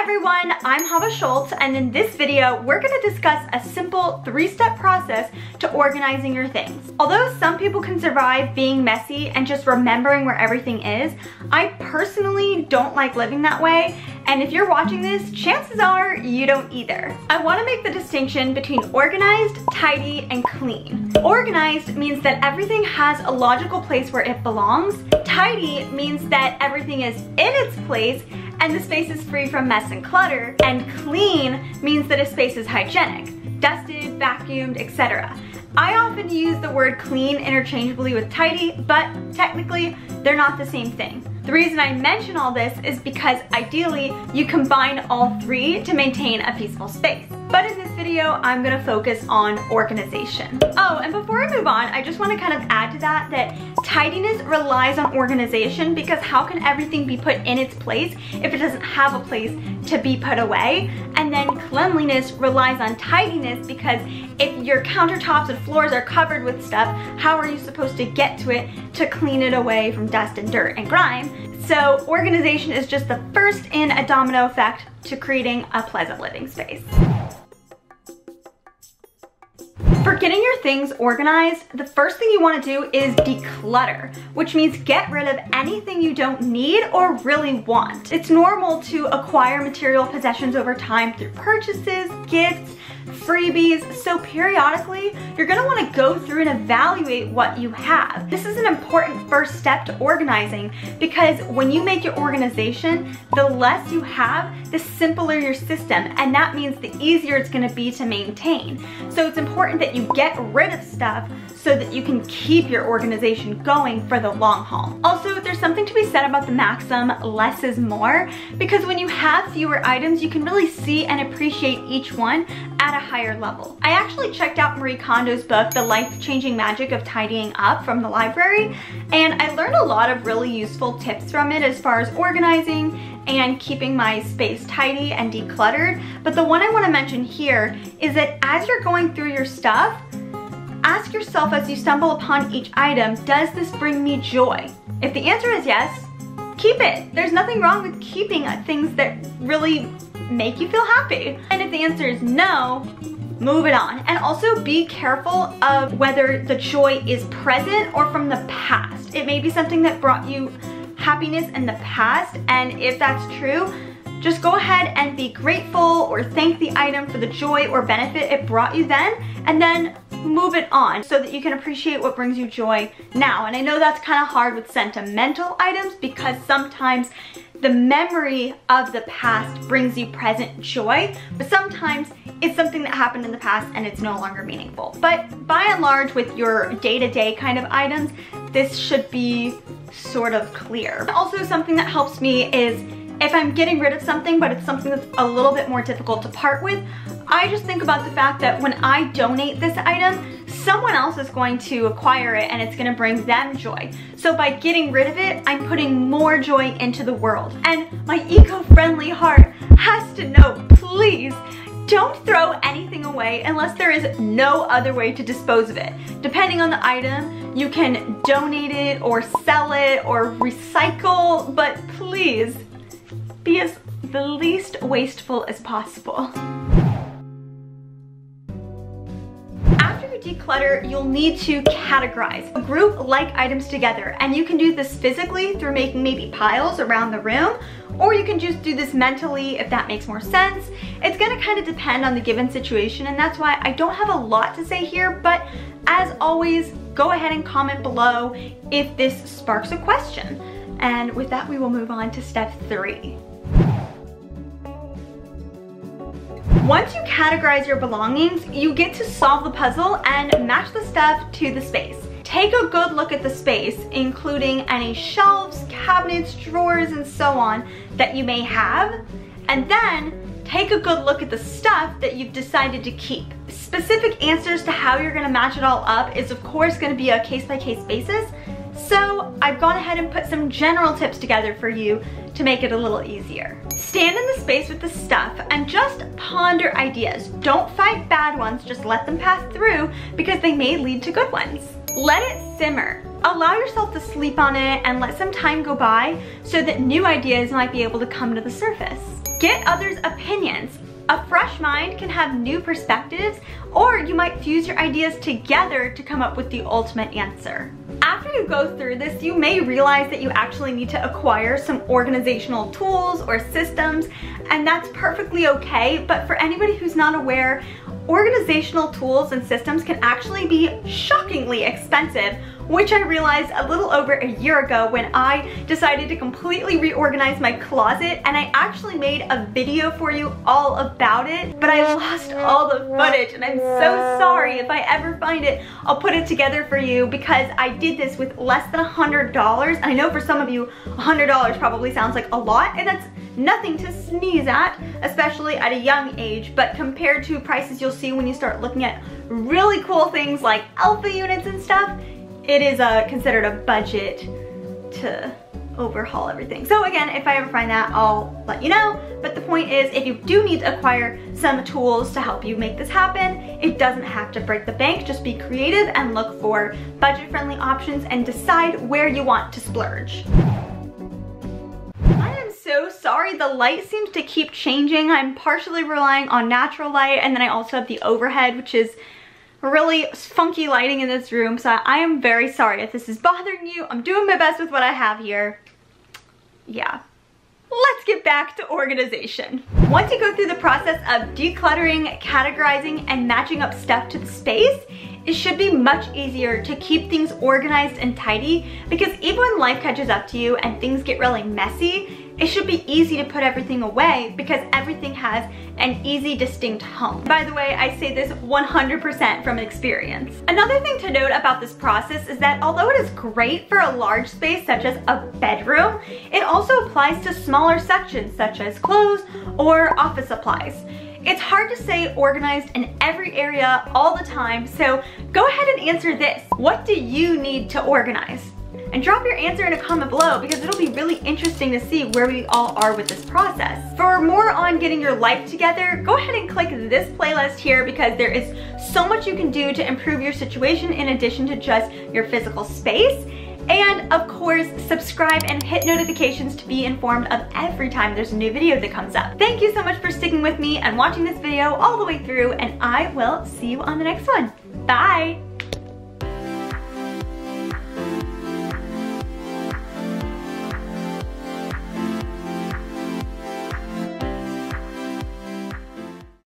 everyone, I'm Hava Schultz, and in this video, we're going to discuss a simple 3-step process to organizing your things. Although some people can survive being messy and just remembering where everything is, I personally don't like living that way, and if you're watching this, chances are you don't either. I want to make the distinction between organized, tidy, and clean. Organized means that everything has a logical place where it belongs. Tidy means that everything is in its place and the space is free from mess and clutter. And clean means that a space is hygienic, dusted, vacuumed, etc. I often use the word clean interchangeably with tidy, but technically they're not the same thing. The reason I mention all this is because ideally you combine all three to maintain a peaceful space. But in this video, I'm gonna focus on organization. Oh, and before I move on, I just wanna kind of add to that tidiness relies on organization, because how can everything be put in its place if it doesn't have a place to be put away? And then cleanliness relies on tidiness, because if your countertops and floors are covered with stuff, how are you supposed to get to it to clean it away from dust and dirt and grime? So organization is just the first in a domino effect to creating a pleasant living space. For getting your things organized, the first thing you want to do is declutter, which means get rid of anything you don't need or really want. It's normal to acquire material possessions over time through purchases, gifts, freebies, so periodically you're going to want to go through and evaluate what you have. This is an important first step to organizing, because when you make your organization, the less you have, the simpler your system, and that means the easier it's going to be to maintain. So it's important that you get rid of stuff so that you can keep your organization going for the long haul. Also, there's something to be said about the maxim, less is more, because when you have fewer items, you can really see and appreciate each one at a higher level. I actually checked out Marie Kondo's book, The Life-Changing Magic of Tidying Up, from the library, and I learned a lot of really useful tips from it as far as organizing and keeping my space tidy and decluttered. But the one I want to mention here is that as you're going through your stuff, ask yourself as you stumble upon each item, does this bring me joy? If the answer is yes, keep it. There's nothing wrong with keeping things that really make you feel happy. And if the answer is no, move it on. And also be careful of whether the joy is present or from the past. It may be something that brought you happiness in the past, and if that's true, just go ahead and be grateful or thank the item for the joy or benefit it brought you then, and then move it on so that you can appreciate what brings you joy now. And I know that's kind of hard with sentimental items, because sometimes the memory of the past brings you present joy, but sometimes it's something that happened in the past and it's no longer meaningful. But by and large, with your day-to-day kind of items, this should be sort of clear. Also, something that helps me is if I'm getting rid of something, but it's something that's a little bit more difficult to part with, I just think about the fact that when I donate this item, someone else is going to acquire it and it's going to bring them joy. So by getting rid of it, I'm putting more joy into the world. And my eco-friendly heart has to know, please, don't throw anything away unless there is no other way to dispose of it. Depending on the item, you can donate it or sell it or recycle, but please be as the least wasteful as possible. Declutter, you'll need to categorize. Group like items together, and you can do this physically through making maybe piles around the room, or you can just do this mentally if that makes more sense. It's gonna kind of depend on the given situation, and that's why I don't have a lot to say here, but as always, go ahead and comment below if this sparks a question. And with that, we will move on to step 3. Once you categorize your belongings, you get to solve the puzzle and match the stuff to the space. Take a good look at the space, including any shelves, cabinets, drawers, and so on that you may have, and then take a good look at the stuff that you've decided to keep. Specific answers to how you're going to match it all up is of course going to be a case-by-case basis, so I've gone ahead and put some general tips together for you to make it a little easier. Stand in the space with the stuff and just ponder ideas. Don't fight bad ones, just let them pass through, because they may lead to good ones. Let it simmer. Allow yourself to sleep on it and let some time go by so that new ideas might be able to come to the surface. Get others' opinions. A fresh mind can have new perspectives, or you might fuse your ideas together to come up with the ultimate answer. After you go through this, you may realize that you actually need to acquire some organizational tools or systems, and that's perfectly okay. But for anybody who's not aware, organizational tools and systems can actually be shockingly expensive, which I realized a little over a year ago when I decided to completely reorganize my closet, and I actually made a video for you all about it, but I lost all the footage, and I'm so sorry. If I ever find it, I'll put it together for you, because I did this with less than $100. I know for some of you, $100 probably sounds like a lot, and that's nothing to sneeze at, especially at a young age, but compared to prices you'll see when you start looking at really cool things like alpha units and stuff, it is considered a budget to overhaul everything. So again, if I ever find that, I'll let you know. But the point is, if you do need to acquire some tools to help you make this happen, it doesn't have to break the bank. Just be creative and look for budget-friendly options and decide where you want to splurge. So sorry, the light seems to keep changing. I'm partially relying on natural light, and then I also have the overhead, which is really funky lighting in this room, so I am very sorry if this is bothering you. I'm doing my best with what I have here. Yeah. Let's get back to organization. Once you go through the process of decluttering, categorizing, and matching up stuff to the space, it should be much easier to keep things organized and tidy, because even when life catches up to you and things get really messy, it should be easy to put everything away because everything has an easy, distinct home. By the way, I say this 100% from experience. Another thing to note about this process is that although it is great for a large space such as a bedroom, it also applies to smaller sections such as clothes or office supplies. It's hard to stay organized in every area all the time, so go ahead and answer this. What do you need to organize? And drop your answer in a comment below, because it'll be really interesting to see where we all are with this process. For more on getting your life together, go ahead and click this playlist here, because there is so much you can do to improve your situation in addition to just your physical space. And of course, subscribe and hit notifications to be informed of every time there's a new video that comes up. Thank you so much for sticking with me and watching this video all the way through, and I will see you on the next one. Bye!